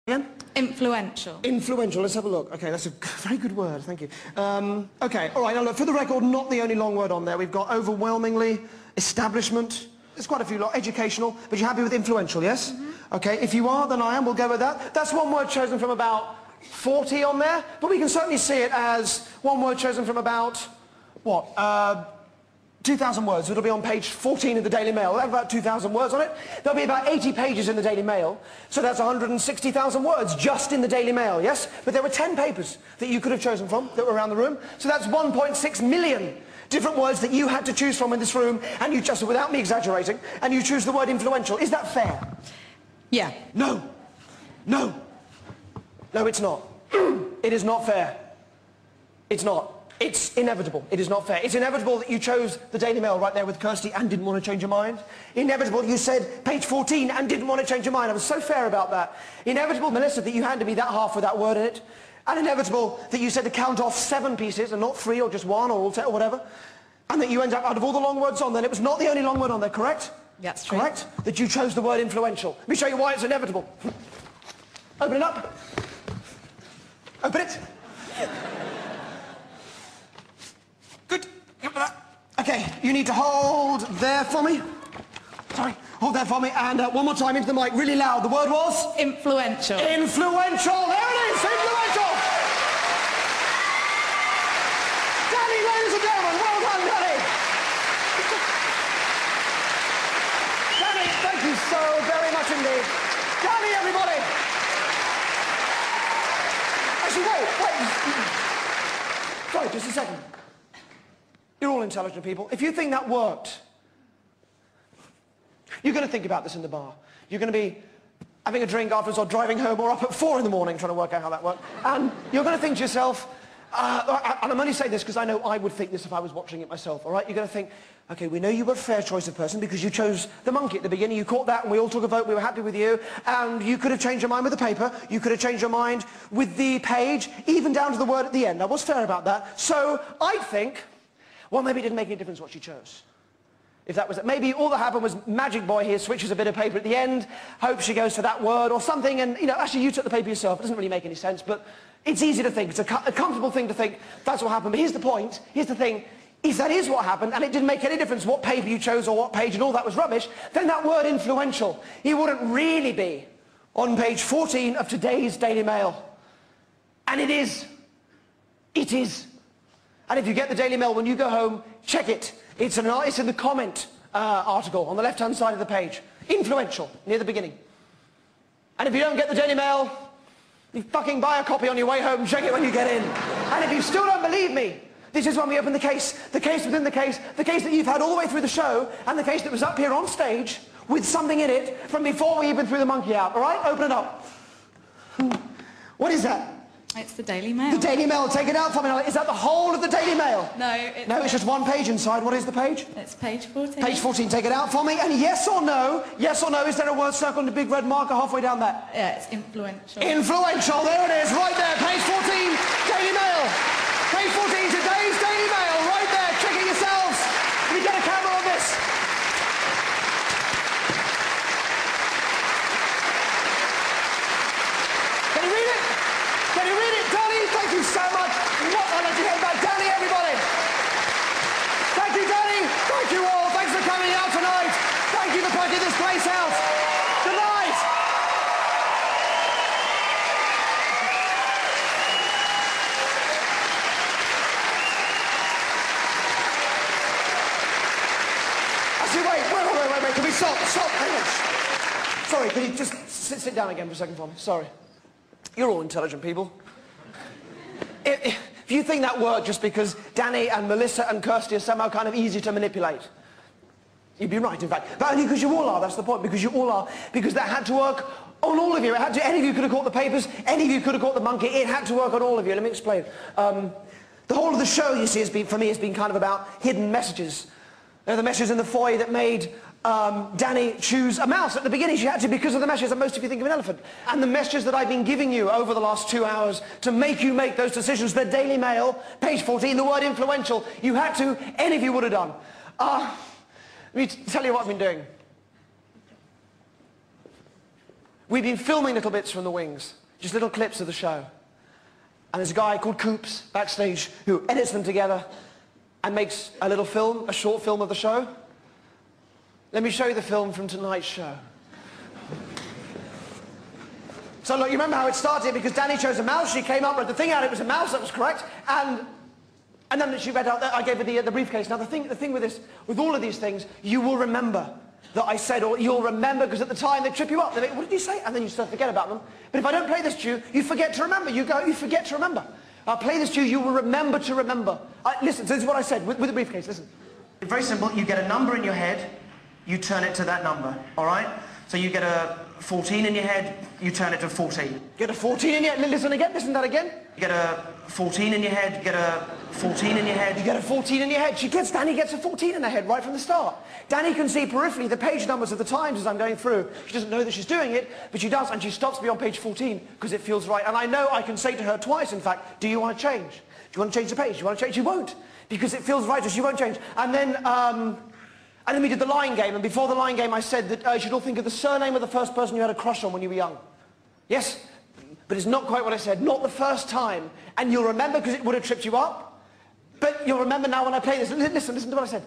Again? Influential. Influential, let's have a look. Okay, that's a very good word, thank you. Okay, all right, now look, for the record, not the only long word on there. We've got overwhelmingly, establishment, there's quite a few, educational, but you're happy with influential, yes? Mm-hmm. Okay, if you are, then I am, we'll go with that. That's one word chosen from about 40 on there, but we can certainly see it as one word chosen from about, what, 2,000 words. It'll be on page 14 of the Daily Mail. It'll have about 2,000 words on it. There'll be about 80 pages in the Daily Mail. So that's 160,000 words just in the Daily Mail, yes? But there were 10 papers that you could have chosen from that were around the room. So that's 1.6 million different words that you had to choose from in this room, and you just, without me exaggerating, and you choose the word influential. Is that fair? Yeah. No. No. No, it's not. It is not fair. It's not. It's inevitable. It is not fair. It's inevitable that you chose the Daily Mail right there with Kirsty and didn't want to change your mind. Inevitable you said page 14 and didn't want to change your mind. I was so fair about that. Inevitable, Melissa, that you handed me that half with that word in it. And inevitable that you said to count off 7 pieces and not 3 or just 1 or all 10 or whatever. And that you end up, out of all the long words on there, it was not the only long word on there, correct? That's true. Correct? That you chose the word influential. Let me show you why it's inevitable. Open it up. Open it. Good. Okay, you need to hold there for me. Sorry, hold there for me. And one more time into the mic, really loud. The word was? Influential. Influential. There it is. Influential. Danny, ladies and gentlemen, well done, Danny. Danny, thank you so very much indeed. Danny, everybody. Actually, wait. Sorry, just a second. You're all intelligent people. If you think that worked, you're going to think about this in the bar. You're going to be having a drink afterwards or driving home or up at 4 in the morning trying to work out how that worked. And you're going to think to yourself, and I'm only saying this because I know I would think this if I was watching it myself, all right? You're going to think, okay, we know you were a fair choice of person because you chose the monkey at the beginning. You caught that and we all took a vote. We were happy with you. And you could have changed your mind with the paper. You could have changed your mind with the page, even down to the word at the end. I was fair about that. So I think, well, maybe it didn't make any difference what she chose. If that was it. Maybe all that happened was Magic Boy here switches a bit of paper at the end, hopes she goes for that word or something, and, you know, actually you took the paper yourself. It doesn't really make any sense, but it's easy to think. It's a comfortable thing to think that's what happened. But here's the point. Here's the thing. If that is what happened, and it didn't make any difference what paper you chose or what page and all that was rubbish, then that word influential, it wouldn't really be on page 14 of today's Daily Mail. And it is. It is. And if you get the Daily Mail when you go home, check it. It's in the comment article on the left-hand side of the page. Influential, near the beginning. And if you don't get the Daily Mail, you fucking buy a copy on your way home, check it when you get in. And if you still don't believe me, this is when we open the case within the case that you've had all the way through the show, and the case that was up here on stage with something in it from before we even threw the monkey out, all right? Open it up. What is that? It's the Daily Mail. The Daily Mail, take it out for me. Is that the whole of the Daily Mail? No, it's just one page inside. What is the page? It's page 14. Page 14, take it out for me. And yes or no, is there a word circled in a big red marker halfway down there? Yeah, it's influential. Influential, there it is, right there. Page 14, Daily Mail. Page 14, today's Daily Mail, right there. Check it yourselves. Let me get a camera on this. Can you read it? Can you read it, Danny? Thank you so much. What on earth you hear about Danny, everybody? Thank you, Danny. Thank you all. Thanks for coming out tonight. Thank you for putting this place out. Good night. Actually, wait. Can we stop? Hang on. Sorry, can you just sit down again for a second for me? Sorry. You're all intelligent people. If you think that worked just because Danny and Melissa and Kirsty are somehow kind of easy to manipulate, you'd be right, in fact. But only because you all are, that's the point, because you all are. Because that had to work on all of you. Any of you could have caught the papers, any of you could have caught the monkey. It had to work on all of you. Let me explain. The whole of the show, you see, for me, has been kind of about hidden messages. They're the messages in the foyer that made Danny choose a mouse. At the beginning she had to because of the messages that most of you think of an elephant. And the messages that I've been giving you over the last 2 hours to make you make those decisions. The Daily Mail, page 14, the word influential. You had to, any of you would have done. Let me tell you what I've been doing. we've been filming little bits from the wings, just little clips of the show. And there's a guy called Coops backstage who edits them together and makes a little film, a short film of the show. Let me show you the film from tonight's show. So look, you remember how it started because Danny chose a mouse, she came up, read the thing out, it was a mouse, that was correct, and then she read out, I gave her the briefcase. Now the thing with this, with all of these things, you will remember that I said, or you'll remember, because at the time they trip you up, they make, what did you say? And then you start to forget about them. But if I don't play this to you, you forget to remember, you forget to remember. I'll play this to you, you will remember to remember. Listen, so this is what I said with the briefcase, listen. It's very simple, you get a number in your head, you turn it to that number, all right? So you get a 14 in your head, you turn it to 14. Get a 14 in your head, listen again, listen to that again. You get a 14 in your head, you get a 14 in your head. You get a 14 in your head. Danny gets a 14 in her head right from the start. Danny can see peripherally the page numbers of the Times as I'm going through. She doesn't know that she's doing it, but she does, and she stops me on page 14 because it feels right. And I know I can say to her twice, in fact, do you want to change? Do you want to change the page? Do you want to change? She won't, because it feels right, so she won't change. And then we did the line game, and before the line game I said that you should all think of the surname of the first person you had a crush on when you were young. Yes? But it's not quite what I said, not the first time. And you'll remember because it would have tripped you up. But you'll remember now when I play this. Listen to what I said.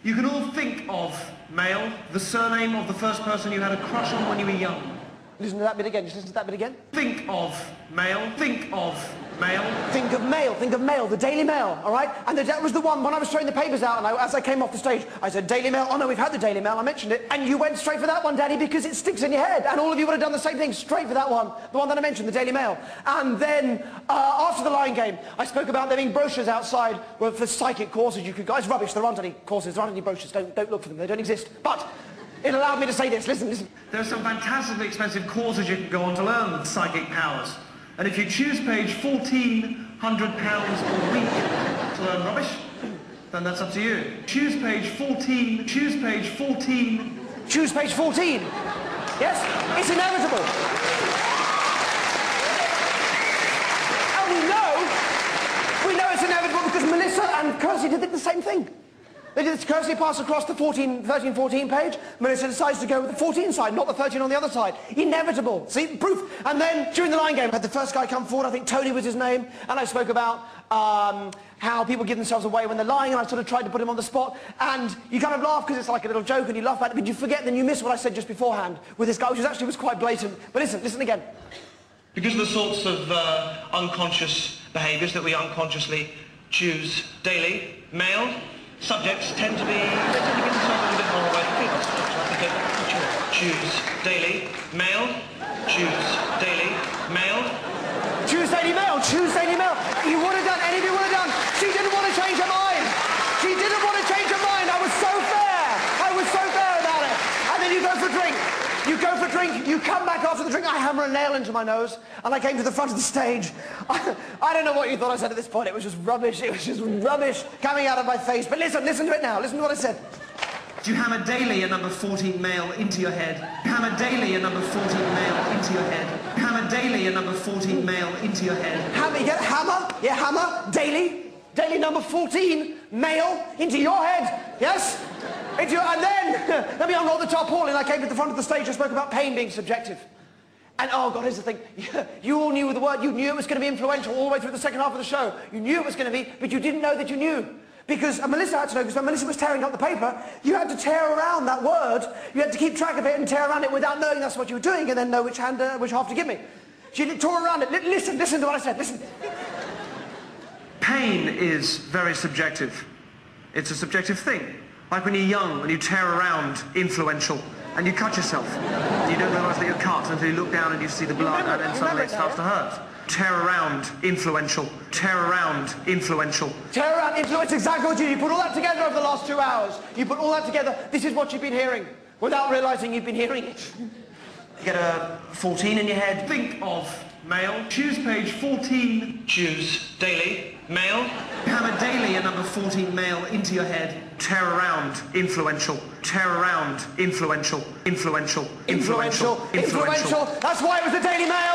You can all think of, male, the surname of the first person you had a crush on when you were young. Listen to that bit again, just listen to that bit again. Think of, male, think of, male. Think of Mail, the Daily Mail, all right? And that was the one, when I was throwing the papers out, and as I came off the stage, I said, Daily Mail, oh no, we've had the Daily Mail, I mentioned it, and you went straight for that one, Daddy, because it sticks in your head, and all of you would have done the same thing, straight for that one, the one that I mentioned, the Daily Mail. And then, after the line game, I spoke about there being brochures outside for psychic courses you could go, it's rubbish, there aren't any courses, there aren't any brochures, don't look for them, they don't exist, but it allowed me to say this, listen. There are some fantastically expensive courses you can go on to learn psychic powers. And if you choose page £1,400 a week to learn rubbish, then that's up to you. Choose page 14, choose page 14. Choose page 14. Yes, it's inevitable. And we know it's inevitable because Melissa and Kirsty did the same thing. They did this Kirsty pass across the 13, 14 page. Melissa decides to go with the 14 side, not the 13 on the other side. Inevitable. See, proof. And then, during the line game, I had the first guy come forward, I think Tony was his name, and I spoke about how people give themselves away when they're lying, and I sort of tried to put him on the spot, and you kind of laugh because it's like a little joke, and you laugh at it, but you forget, then you miss what I said just beforehand with this guy, which actually was quite blatant. But listen again. Because of the sorts of unconscious behaviours that we unconsciously choose daily, male subjects tend to give themselves a bit more away than female subjects. Choose daily, male. Choose daily, male. Choose daily mail, choose daily mail. You would have done, any of you would have done. She didn't want to change her mind. She didn't want to change her mind. I was so fair. I was so fair about it. And then you go for a drink. You go for a drink, you come back after the drink, I hammer a nail into my nose, and I came to the front of the stage. I don't know what you thought I said at this point, it was just rubbish coming out of my face. But listen to it now, listen to what I said. Do you hammer daily a number 14 male into your head? Hammer daily a number 14 male into your head. Hammer daily a number 14 male into your head. Hammer, you get a hammer? Yeah, hammer, daily number 14 male into your head, yes? And then, let me unroll the tarpaulin. I came to the front of the stage and spoke about pain being subjective. And oh God, here's the thing. You all knew the word. You knew it was going to be influential all the way through the second half of the show. You knew it was going to be, but you didn't know that you knew. Because Melissa had to know, because when Melissa was tearing up the paper, you had to tear around that word. You had to keep track of it and tear around it without knowing that's what you were doing and then know which half to give me. She tore around it. Listen to what I said. Listen. Pain is very subjective. It's a subjective thing. Like when you're young and you tear around influential and you cut yourself. You don't realise that you're cut until you look down and you see the blood and then suddenly it starts to hurt. Tear around influential. Tear around influential. Tear around influential, exactly what you do. You put all that together over the last 2 hours. You put all that together. This is what you've been hearing without realising you've been hearing it. You get a 14 in your head. Think of male. Choose page 14. Choose daily. Male. Hammer daily a number 14 male into your head. Tear around influential. Tear around influential. Influential. Influential. Influential. That's why it was the Daily Mail.